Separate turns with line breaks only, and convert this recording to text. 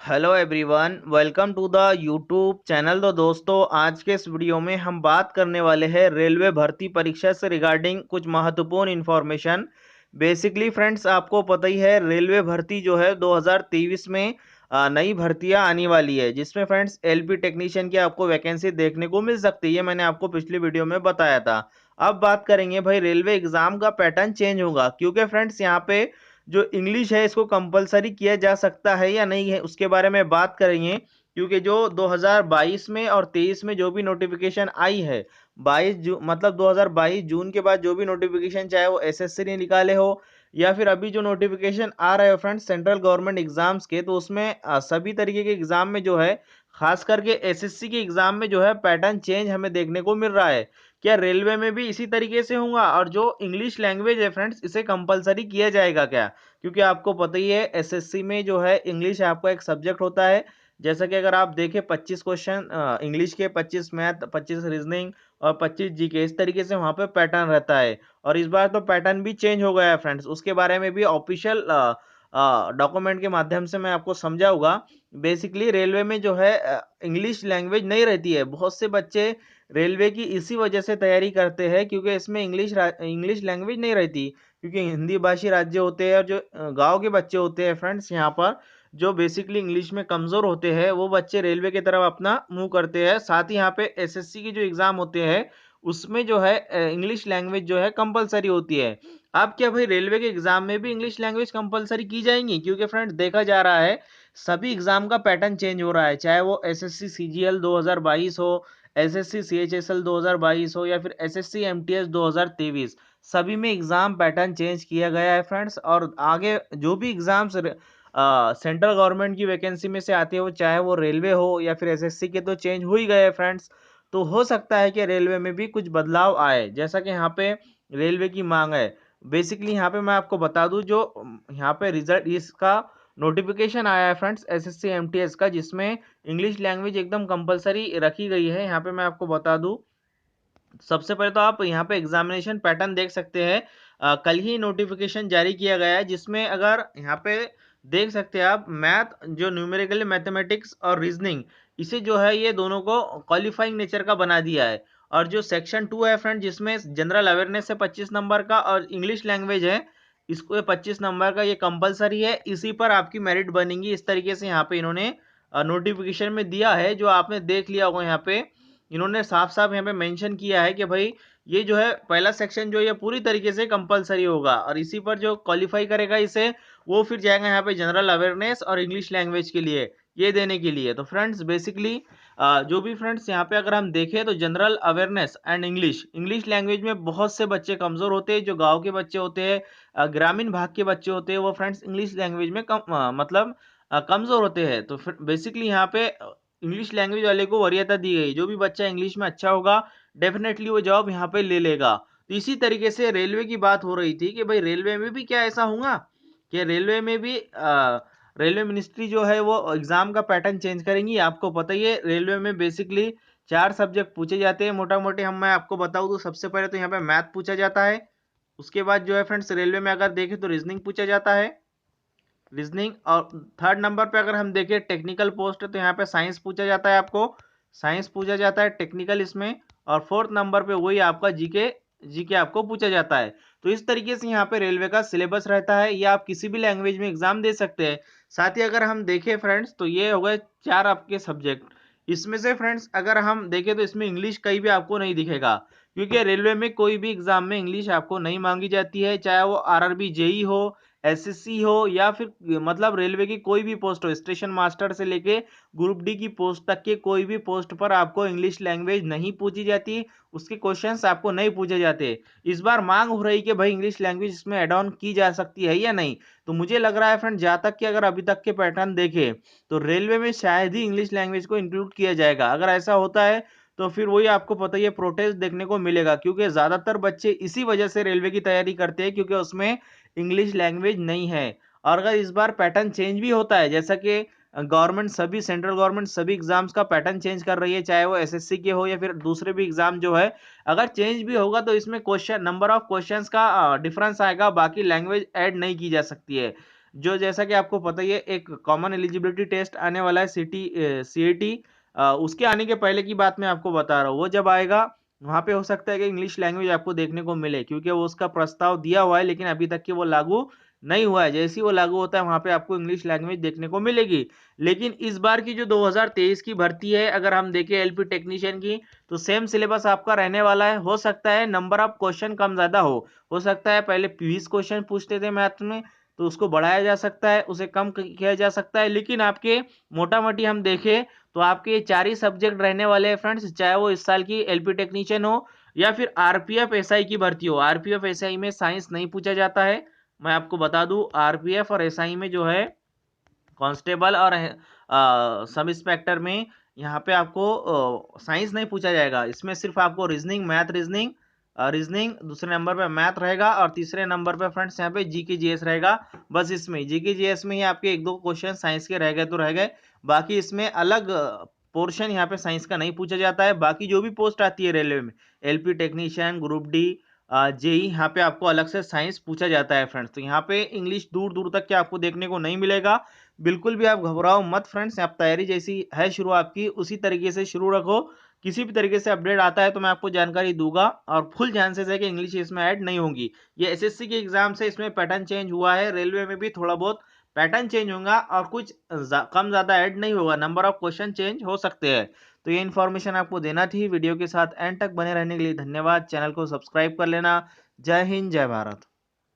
Hello everyone, welcome to the YouTube channel. तो दोस्तों, आज के इस वीडियो में हम बात करने वाले हैं रेलवे भर्ती परीक्षा से रिगार्डिंग कुछ महत्वपूर्ण इन्फॉर्मेशन। बेसिकली फ्रेंड्स, आपको पता ही है रेलवे भर्ती जो है 2023 में नई भर्तियां आने वाली है, जिसमें फ्रेंड्स एलपी टेक्नीशियन की आपको वैकेंसी देखने को मिल सकती है। मैंने आपको पिछली वीडियो में बताया था। अब बात करेंगे भाई, रेलवे एग्जाम का पैटर्न चेंज होगा, क्योंकि फ्रेंड्स यहाँ पे जो इंग्लिश है इसको कंपलसरी किया जा सकता है या नहीं है, उसके बारे में बात करेंगे। क्योंकि जो 2022 में और 23 में जो भी नोटिफिकेशन आई है, 22 जून मतलब 2022 जून के बाद जो भी नोटिफिकेशन, चाहे वो एसएससी ने निकाले हो या फिर अभी जो नोटिफिकेशन आ रहे हो फ्रेंड्स सेंट्रल गवर्नमेंट एग्जाम्स के, तो उसमें सभी तरीके के एग्जाम में जो है, खास करके एसएससी के एग्जाम में जो है पैटर्न चेंज हमें देखने को मिल रहा है। क्या रेलवे में भी इसी तरीके से होगा? और जो इंग्लिश लैंग्वेज है फ्रेंड्स, इसे कंपलसरी किया जाएगा क्या? क्योंकि आपको पता ही है एसएससी में जो है इंग्लिश आपका एक सब्जेक्ट होता है। जैसा कि अगर आप देखें 25 क्वेश्चन इंग्लिश के, 25 मैथ, 25 रीजनिंग और 25 जीके, इस तरीके से वहां पे पैटर्न रहता है। और इस बार तो पैटर्न भी चेंज हो गया है फ्रेंड्स, उसके बारे में भी ऑफिशियल डॉक्यूमेंट के माध्यम से मैं आपको समझाऊंगा। बेसिकली रेलवे में जो है इंग्लिश लैंग्वेज नहीं रहती है। बहुत से बच्चे रेलवे की इसी वजह से तैयारी करते हैं, क्योंकि इसमें इंग्लिश लैंग्वेज नहीं रहती। क्योंकि हिंदी भाषी राज्य होते हैं, और जो गांव के बच्चे होते हैं फ्रेंड्स, यहाँ पर जो बेसिकली इंग्लिश में कमजोर होते हैं, वो बच्चे रेलवे की तरफ अपना मुंह करते हैं। साथ ही यहाँ पे एसएससी की जो एग्जाम होते हैं, उसमें जो है इंग्लिश लैंग्वेज जो है कंपलसरी होती है। अब क्या भाई रेलवे के एग्जाम में भी इंग्लिश लैंग्वेज कंपलसरी की जाएंगी? क्योंकि फ्रेंड्स देखा जा रहा है सभी एग्जाम का पैटर्न चेंज हो रहा है, चाहे वो एसएससी सीजीएल 2022 हो, एसएससी सीएचएसएल 2022 हो, या फिर एसएससी एमटीएस 2023। सभी में एग्जाम पैटर्न चेंज किया गया है फ्रेंड्स। और आगे जो भी एग्जाम्स सेंट्रल गवर्नमेंट की वैकेंसी में से आते हो, चाहे वो रेलवे हो या फिर एसएससी के, तो चेंज हो ही गए फ्रेंड्स। तो हो सकता है कि रेलवे में भी कुछ बदलाव आए, जैसा कि यहाँ पे रेलवे की मांग है। बेसिकली यहाँ पे मैं आपको बता दूं, जो यहाँ पे रिजल्ट इसका नोटिफिकेशन आया है फ्रेंड्स एसएससी एमटीएस का, जिसमें इंग्लिश लैंग्वेज एकदम कंपलसरी रखी गई है। यहाँ पे मैं आपको बता दूं, सबसे पहले तो आप यहाँ पे एग्जामिनेशन पैटर्न देख सकते हैं। कल ही नोटिफिकेशन जारी किया गया है, जिसमें अगर यहाँ पे देख सकते हैं आप, मैथ जो न्यूमेरिकल मैथमेटिक्स और रीजनिंग, इसे जो है ये दोनों को क्वालिफाइंग नेचर का बना दिया है। और जो सेक्शन 2 है फ्रेंड, जिसमें जनरल अवेयरनेस है 25 नंबर का, और इंग्लिश लैंग्वेज है इसको 25 नंबर का, ये कंपलसरी है। इसी पर आपकी मेरिट बनेगी। इस तरीके से यहाँ पे इन्होंने नोटिफिकेशन में दिया है, जो आपने देख लिया होगा। यहाँ पे इन्होंने साफ साफ यहाँ पे मेंशन किया है कि भाई ये जो है पहला सेक्शन जो ये पूरी तरीके से कंपलसरी होगा, और इसी पर जो क्वालिफाई करेगा इसे, वो फिर जाएगा यहाँ पे जनरल अवेयरनेस और इंग्लिश लैंग्वेज के लिए, ये देने के लिए। तो फ्रेंड्स बेसिकली जो भी फ्रेंड्स यहाँ पे अगर हम देखें, तो general awareness and English English language में बहुत से बच्चे कमजोर होते हैं। जो गाँव के बच्चे होते हैं, ग्रामीण भाग के बच्चे होते हैं, वो फ्रेंड्स इंग्लिश लैंग्वेज में मतलब कमजोर होते हैं। तो फिर बेसिकली यहाँ पे इंग्लिश लैंग्वेज वाले को वरीयता दी गई। जो भी बच्चा इंग्लिश में अच्छा होगा, डेफिनेटली वो जॉब यहाँ पे ले लेगा। तो इसी तरीके से रेलवे की बात हो रही थी कि भाई रेलवे में भी क्या ऐसा होगा कि रेलवे में भी रेलवे मिनिस्ट्री जो है वो एग्जाम का पैटर्न चेंज करेंगी। आपको पता ही है रेलवे में बेसिकली 4 सब्जेक्ट पूछे जाते हैं मोटा मोटे। हम मैं आपको बताऊं तो सबसे पहले तो यहाँ पे मैथ पूछा जाता है। उसके बाद जो है फ्रेंड्स रेलवे में अगर देखें तो रीजनिंग पूछा जाता है, रीजनिंग। और थर्ड नंबर पे अगर हम देखें टेक्निकल पोस्ट है, तो यहाँ पे साइंस पूछा जाता है आपको, साइंस पूछा जाता है टेक्निकल इसमें। और फोर्थ नंबर पे वही आपका जीके, जीके आपको पूछा जाता है। तो इस तरीके से यहाँ पे रेलवे का सिलेबस रहता है। ये आप किसी भी लैंग्वेज में एग्जाम दे सकते हैं। साथ ही अगर हम देखें फ्रेंड्स, तो ये हो गए 4 आपके सब्जेक्ट। इसमें से फ्रेंड्स अगर हम देखें तो इसमें इंग्लिश कहीं भी आपको नहीं दिखेगा, क्योंकि रेलवे में कोई भी एग्जाम में इंग्लिश आपको नहीं मांगी जाती है। चाहे वो आरआरबी जेई हो, एसएससी हो, या फिर मतलब रेलवे की कोई भी पोस्ट हो, स्टेशन मास्टर से लेके ग्रुप डी की पोस्ट तक के कोई भी पोस्ट पर आपको इंग्लिश लैंग्वेज नहीं पूछी जाती। उसके क्वेश्चंस आपको नहीं पूछे जाते। इस बार मांग हो रही कि भाई इंग्लिश लैंग्वेज इसमें एड ऑन की जा सकती है या नहीं। तो मुझे लग रहा है फ्रेंड, जहां तक कि अगर अभी तक के पैटर्न देखें, तो रेलवे में शायद ही इंग्लिश लैंग्वेज को इंक्लूड किया जाएगा। अगर ऐसा होता है तो फिर वही आपको पता ही है, प्रोटेस्ट देखने को मिलेगा। क्योंकि ज्यादातर बच्चे इसी वजह से रेलवे की तैयारी करते हैं, क्योंकि उसमें इंग्लिश लैंग्वेज नहीं है। और अगर इस बार पैटर्न चेंज भी होता है, जैसा कि गवर्नमेंट सभी सेंट्रल गवर्नमेंट सभी एग्जाम्स का पैटर्न चेंज कर रही है, चाहे वो एसएससी के हो या फिर दूसरे भी एग्जाम जो है, अगर चेंज भी होगा तो इसमें क्वेश्चन नंबर ऑफ क्वेश्चंस का डिफरेंस आएगा, बाकी लैंग्वेज ऐड नहीं की जा सकती है। जो जैसा कि आपको पता ही है एक कॉमन एलिजिबिलिटी टेस्ट आने वाला है सीईटी, उसके आने के पहले की बात मैं आपको बता रहा हूँ। वो जब आएगा वहाँ पे हो सकता है कि इंग्लिश लैंग्वेज आपको देखने को मिले, क्योंकि वो उसका प्रस्ताव दिया हुआ है लेकिन अभी तक कि वो लागू नहीं हुआ है। जैसे ही वो लागू होता है वहाँ पे आपको इंग्लिश लैंग्वेज देखने को मिलेगी। लेकिन इस बार की जो 2023 की भर्ती है, अगर हम देखें एलपी टेक्नीशियन की, तो सेम सिलेबस आपका रहने वाला है। हो सकता है नंबर ऑफ क्वेश्चन कम ज्यादा हो सकता है पहले 20 क्वेश्चन पूछते थे मैथ में, तो उसको बढ़ाया जा सकता है, उसे कम किया जा सकता है। लेकिन आपके मोटा मोटी हम देखें तो आपके ये 4 ही सब्जेक्ट रहने वाले हैं फ्रेंड्स, चाहे वो इस साल की एलपी टेक्नीशियन हो या फिर आरपीएफ एसआई की भर्ती हो। आरपीएफ एसआई में साइंस नहीं पूछा जाता है, मैं आपको बता दूं। आरपीएफ और एसआई में जो है कांस्टेबल और सब इंस्पेक्टर में यहाँ पे आपको साइंस नहीं पूछा जाएगा। इसमें सिर्फ आपको रीजनिंग, मैथ, रीजनिंग दूसरे नंबर पे मैथ रहेगा और तीसरे नंबर पे फ्रेंड्स यहाँ पे जीके जीएस रहेगा। बस इसमें जीके जीएस में ही आपके एक दो क्वेश्चन साइंस के रह गए तो रह गए, बाकी इसमें अलग पोर्शन यहाँ पे साइंस का नहीं पूछा जाता है। बाकी जो भी पोस्ट आती है रेलवे में, LP technician, group D, JE, यहाँ पे आपको अलग से साइंस पूछा जाता है फ्रेंड्स। तो यहाँ पे इंग्लिश दूर दूर तक के आपको देखने को नहीं मिलेगा। बिल्कुल भी आप घबराओ मत फ्रेंड्स, आप तैयारी जैसी है शुरू आपकी उसी तरीके से शुरू रखो। किसी भी तरीके से अपडेट आता है तो मैं आपको जानकारी दूंगा, और फुल चांसेस है कि इंग्लिश इसमें ऐड नहीं होगी। ये एसएससी के एग्जाम से इसमें पैटर्न चेंज हुआ है, रेलवे में भी थोड़ा बहुत पैटर्न चेंज होगा और कुछ कम ज्यादा ऐड नहीं होगा, नंबर ऑफ क्वेश्चन चेंज हो सकते हैं। तो ये इन्फॉर्मेशन आपको देना थी। वीडियो के साथ एंड तक बने रहने के लिए धन्यवाद। चैनल को सब्सक्राइब कर लेना। जय हिंद, जय भारत।